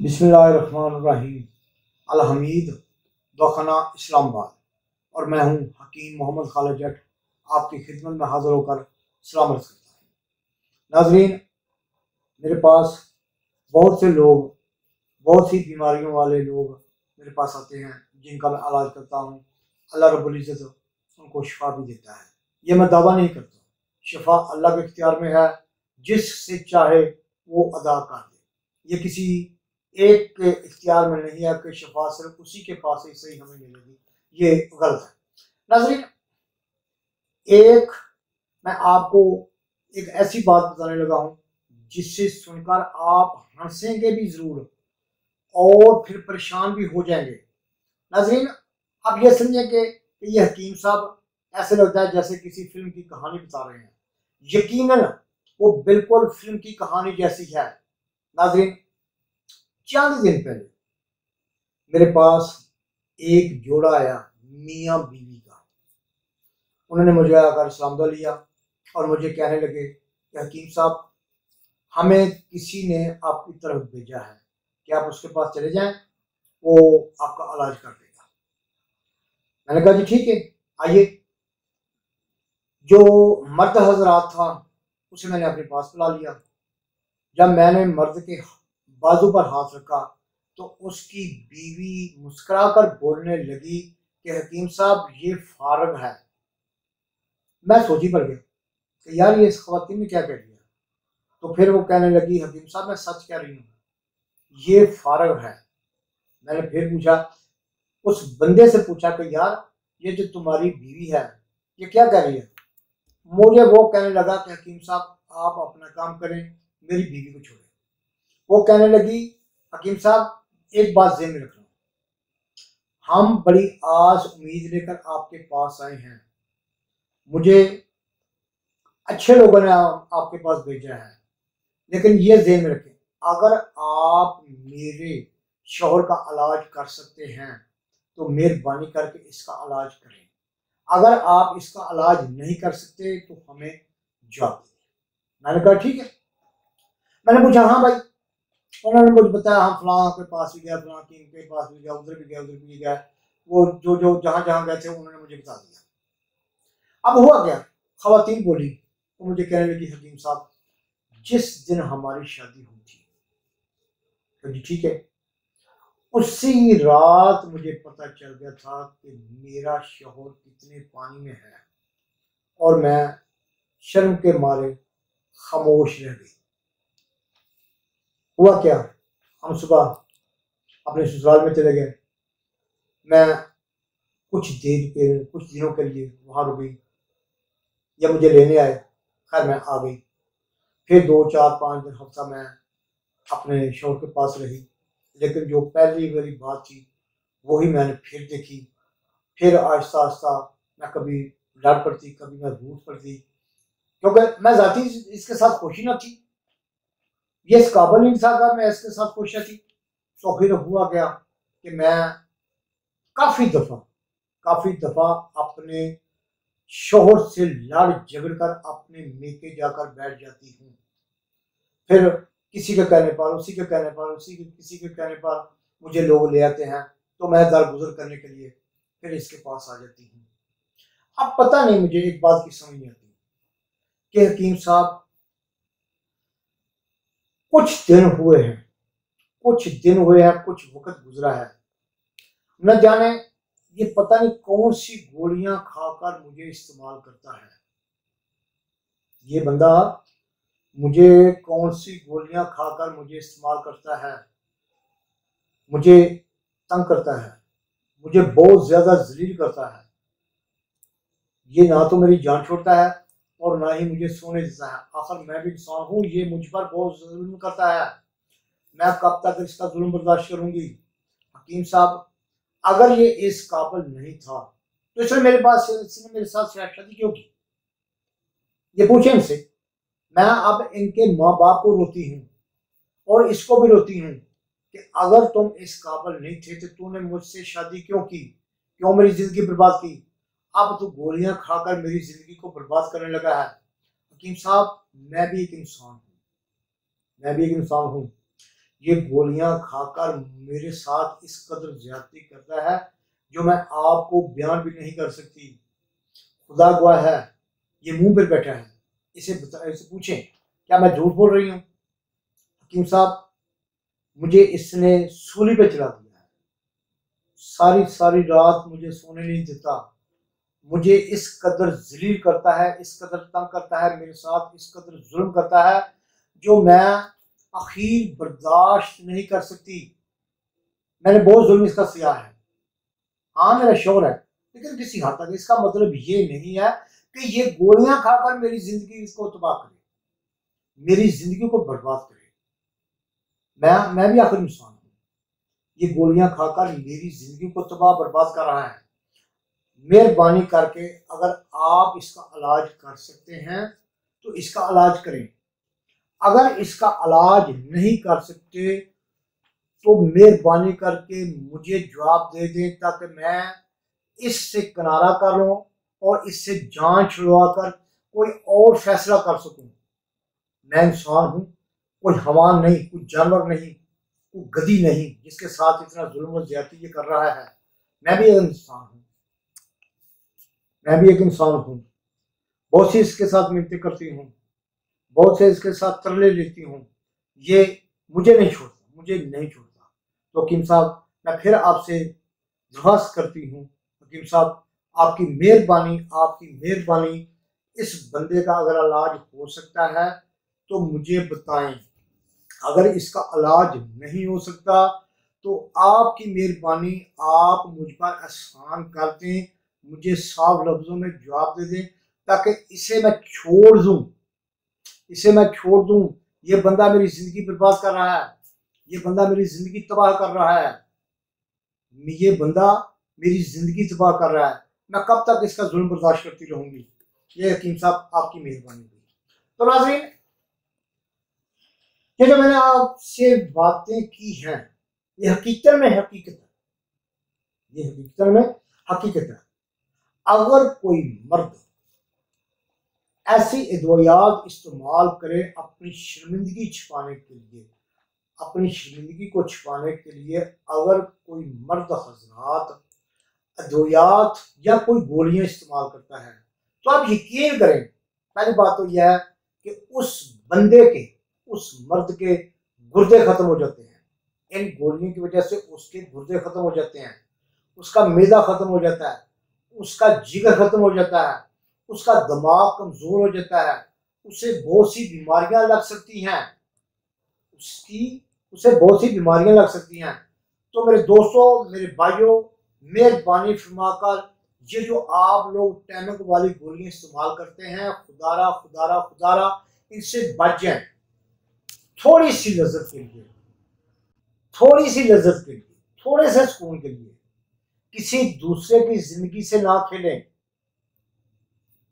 बिस्मिल्लाहिर्रहमानिर्रहीम। अल हमीद, दवाखाना इस्लामाबाद। और मैं हूँ हकीम मोहम्मद खालिद जट, आपकी खिदमत में हाजिर होकर सलाम अर्ज़ करता हूँ। नाज़रीन, मेरे पास बहुत से लोग, बहुत सी बीमारियों वाले लोग मेरे पास आते हैं जिनका मैं इलाज करता हूँ। अल्लाह रब्बुल इज़्ज़त उनको शिफा भी देता है। ये मैं दावा नहीं करता, शिफा अल्लाह के इख्तियार में है, जिससे चाहे वो अदा कर दे। ये किसी एक के इख्तियार में नहीं है कि शिफा सिर्फ उसी के पास ही सही हमें मिलेगी, ये गलत है। नाज़रीन, एक मैं आपको एक ऐसी बात बताने लगा हूँ जिससे सुनकर आप हंसेंगे भी जरूर और फिर परेशान भी हो जाएंगे। नाज़रीन, आप ये समझें कि ये हकीम साहब ऐसे लगता है जैसे किसी फिल्म की कहानी बता रहे हैं। यकीनन वो बिल्कुल फिल्म की कहानी जैसी है। नाज़रीन, चंद दिन पहले मेरे पास एक जोड़ा आया, मियाँ बीवी का। उन्होंने मुझे आकर सलाम लिया और मुझे कहने लगे कि हकीम साहब, हमें किसी ने आपकी तरफ भेजा है कि आप उसके पास चले जाएं, वो आपका इलाज कर देगा। मैंने कहा जी ठीक है, आइए। जो मर्द हजरात था उसे मैंने अपने पास बुला लिया। जब मैंने मर्द के बाजू पर हाथ रखा तो उसकी बीवी मुस्कुराकर बोलने लगी कि हकीम साहब, ये फारग है। मैं सोची पड़ गया कि यार ये इस खवातीन ने क्या कह दिया। तो फिर वो कहने लगी, हकीम साहब मैं सच कह रही हूँ, ये फारग है। मैंने फिर पूछा, उस बंदे से पूछा कि यार ये जो तुम्हारी बीवी है ये क्या कह रही है। मुझे वो कहने लगा कि हकीम साहब आप अपना काम करें, मेरी बीवी को छोड़ें। वो कहने लगी, हकीम साहब एक बात ज़हन में रखना, हम बड़ी आस उम्मीद लेकर आपके पास आए हैं। मुझे अच्छे लोगों ने आपके पास भेजा है, लेकिन ये ज़हन में रखें, अगर आप मेरे शौहर का इलाज कर सकते हैं तो मेहरबानी करके इसका इलाज करें। अगर आप इसका इलाज नहीं कर सकते तो हमें जवाब दें। मैंने कहा ठीक है। मैंने पूछा हाँ भाई। उन्होंने मुझे बताया, हम फलां के पास भी गया, फलां टीम के पास भी गया, उधर भी गया, उधर भी गया। वो जो जो जहाँ जहाँ गए थे उन्होंने मुझे बता दिया। अब हुआ क्या, खवातीन बोली तो मुझे कहने लगी, हकीम साहब जिस दिन हमारी शादी हुई थी, तो जी ठीक है, उसी रात मुझे पता चल गया था कि मेरा शौहर कितने पानी में है, और मैं शर्म के मारे खामोश रह गई। हुआ क्या, हम सुबह अपने ससुराल में चले गए। मैं कुछ दिनों के लिए वहां रुकी, या मुझे लेने आए। खैर मैं आ गई। फिर 2 4 5 दिन हफ्ता मैं अपने शौहर के पास रही, लेकिन जो पहली वाली बात थी वही मैंने फिर देखी। फिर आहिस्ता आहिस्ता मैं कभी लड़ पड़ती, कभी मैं रूठ पड़ती, क्योंकि मैं जाती इसके साथ खुशी न थी। ये इस काबिल नहीं था कि मैं इसके साथ खुश थी। तो फिर हुआ गया कि मैं काफ़ी दफ़ा अपने शौहर से लड़ झगड़ कर अपने मेके जाकर बैठ जाती हूँ। फिर किसी के कहने पर, उसी के कहने पर, किसी के कहने पर मुझे लोग ले आते हैं, तो मैं दरगुजर करने के लिए फिर इसके पास आ जाती हूँ। अब पता नहीं, मुझे एक बात की समझ नहीं आती कि हकीम साहब कुछ दिन हुए हैं, कुछ वक्त गुजरा है, न जाने ये पता नहीं कौन सी गोलियां खाकर मुझे इस्तेमाल करता है। ये बंदा मुझे कौन सी गोलियां खाकर मुझे इस्तेमाल करता है, मुझे तंग करता है, मुझे बहुत ज्यादा जलील करता है। ये ना तो मेरी जान छोड़ता है और ना ही मुझे सोने देता है। आखिर मैं भी इंसान हूँ, ये मुझ पर बहुत जुल्म करता है। मैं कब तक इसका जुल्म बर्दाश्त करूंगी। हकीम साहब, अगर ये इस काबिल नहीं था तो इसने मेरे साथ शादी क्यों की, ये पूछे इनसे। मैं अब इनके माँ बाप को रोती हूँ और इसको भी रोती हूँ कि अगर तुम इस काबिल नहीं थे तो तूने मुझसे शादी क्यों की, क्यों मेरी जिंदगी बर्बाद की। अब तू गोलियां खाकर मेरी जिंदगी को बर्बाद करने लगा है। हकीम साहब, मैं भी एक इंसान हूँ, ये गोलियां खाकर मेरे साथ इस कदर ज्यादती करता है जो मैं आपको बयान भी नहीं कर सकती। खुदा गवाह है, ये मुंह पर बैठा है, इसे पूछें क्या मैं झूठ बोल रही हूँ? हकीम साहब, मुझे इसने सूली पे चला दिया है, सारी सारी रात मुझे सोने नहीं देता, मुझे इस कदर जलील करता है, इस कदर तंग करता है, मेरे साथ इस कदर जुल्म करता है जो मैं आखिर बर्दाश्त नहीं कर सकती। मैंने बहुत जुल्म इसका सिया है। हाँ मेरा शोर है, लेकिन किसी हद तक इसका मतलब ये नहीं है कि ये गोलियां खाकर मेरी जिंदगी इसको तबाह करे, मेरी जिंदगी को बर्बाद करे। मैं भी आखिर इंसान हूँ। ये गोलियां खाकर मेरी जिंदगी को तबाह बर्बाद कर रहा है। मेहरबानी करके अगर आप इसका इलाज कर सकते हैं तो इसका इलाज करें। अगर इसका इलाज नहीं कर सकते तो मेहरबानी करके मुझे जवाब दे दें ताकि मैं इससे किनारा कर लूं और इससे जान छुड़वा कर कोई और फैसला कर सकूं। मैं इंसान हूं, कोई हवान नहीं, कोई जानवर नहीं, कोई गधी नहीं जिसके साथ इतना जुल्म और ज्यादती ये कर रहा है। मैं भी एक इंसान हूं, मैं भी एक इंसान हूं। बहुत सी इसके साथ मिलती करती हूँ, बहुत से इसके साथ तरले लेती हूँ, ये मुझे नहीं छोड़ता, मुझे नहीं छोड़ता। तो हकीम साहब, मैं फिर आपसे दरख्वास्त करती हूँ, हकीम साहब आपकी मेहरबानी, इस बंदे का अगर इलाज हो सकता है तो मुझे बताएं। अगर इसका इलाज नहीं हो सकता तो आपकी मेहरबानी, आप मुझ पर एहसान कर दें, मुझे साफ लफ्जों में जवाब दे दें ताकि इसे मैं छोड़ दूं, इसे मैं छोड़ दूं। ये बंदा मेरी जिंदगी बर्बाद कर रहा है, ये बंदा मेरी जिंदगी तबाह कर रहा है, ये बंदा मेरी जिंदगी तबाह कर रहा है। मैं कब तक इसका जुल्म बर्दाश्त करती रहूंगी? ये हकीम साहब आपकी मेहरबानी हुई। तो नाज़रीन, ये जो मैंने आपसे बातें की हैं ये हकीकत में हकीकत है, ये हकीकत में हकीकत है। अगर कोई मर्द ऐसी अद्वियात इस्तेमाल करे अपनी शर्मिंदगी छिपाने के लिए, अपनी शर्मिंदगी को छिपाने के लिए अगर कोई मर्द हजरात अद्वियात या कोई गोलियां इस्तेमाल करता है तो आप यकीन करें, पहली बात तो यह है कि उस बंदे के, उस मर्द के गुर्दे खत्म हो जाते हैं। इन गोलियों की वजह से उसके गुर्दे खत्म हो जाते हैं, उसका मैदा खत्म हो जाता है, उसका जिगर खत्म हो जाता है, उसका दिमाग कमजोर हो जाता है, उसे बहुत सी बीमारियां लग सकती हैं, उसे बहुत सी बीमारियां लग सकती हैं। तो मेरे दोस्तों, मेरे भाइयों, मेहरबानी फरमाकर ये जो आप लोग टैमक वाली गोलियां इस्तेमाल करते हैं, खुदारा खुदारा खुदारा इनसे बच जाएं। थोड़ी सी लज्जत के लिए, थोड़ी सी लज्जत के लिए, थोड़े से सुकून के लिए किसी दूसरे की जिंदगी से ना खेलें,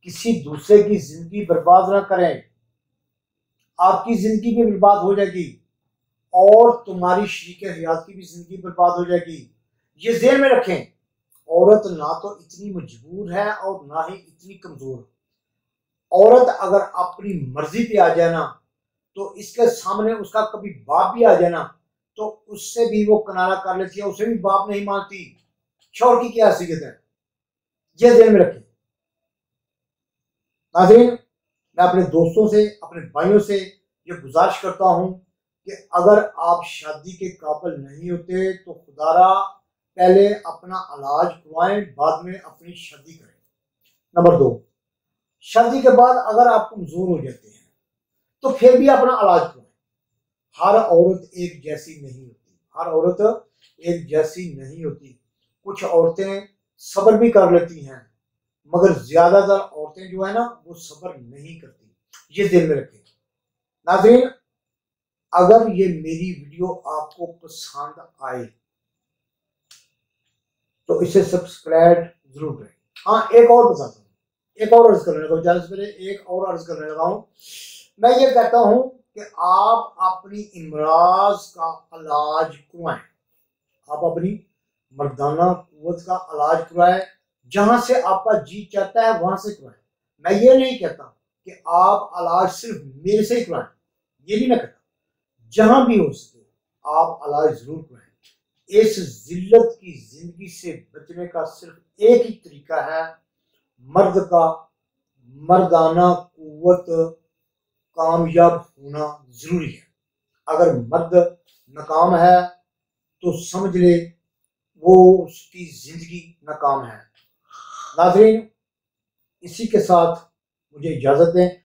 किसी दूसरे की जिंदगी बर्बाद ना करें। आपकी जिंदगी भी बर्बाद हो जाएगी और तुम्हारी शरीक हयात की भी जिंदगी बर्बाद हो जाएगी। ये ज़हन में रखें, औरत ना तो इतनी मजबूर है और ना ही इतनी कमजोर। औरत अगर अपनी मर्जी पे आ जाए ना तो इसके सामने उसका कभी बाप भी आ जाए ना तो उससे भी वो किनारा कर लेती है, उसे भी बाप नहीं मानती। शौहर की क्या हैसियत है, ये ध्यान में रखें। नाज़रीन, मैं अपने दोस्तों से, अपने भाइयों से ये गुजारिश करता हूँ कि अगर आप शादी के काबिल नहीं होते तो खुदारा पहले अपना इलाज करवाएं, बाद में अपनी शादी करें। नंबर 2, शादी के बाद अगर आप कमजोर हो जाते हैं तो फिर भी अपना इलाज करवाएं। हर औरत एक जैसी नहीं होती, हर औरत एक जैसी नहीं होती। कुछ औरतें सब्र भी कर लेती हैं मगर ज्यादातर औरतें जो है ना वो सब्र नहीं करती, ये दिल में रखें। नाज़रीन, अगर ये मेरी वीडियो आपको पसंद आए तो इसे सब्सक्राइब जरूर करें। हाँ, एक और बताता हूँ, एक और अर्ज करने लगा, जाने से पहले एक और अर्ज करने लगा हूँ। मैं ये कहता हूँ कि आप अपनी इमराज का इलाज करवाएं, आप अपनी मर्दाना कुव्वत का इलाज करवाएं, जहां से आपका जी चाहता है वहां से करवाएं। मैं ये नहीं कहता कि आप इलाज सिर्फ मेरे से ही करवाएं, ये नहीं मैं कहता। जहां भी हो सके आप इलाज जरूर करें। इस जिल्लत की जिंदगी से बचने का सिर्फ एक ही तरीका है, मर्द का मर्दाना कुव्वत कामयाब होना जरूरी है। अगर मर्द नाकाम है तो समझ ले वो उसकी जिंदगी नाकाम है। नाज़रीन, इसी के साथ मुझे इजाज़त दें।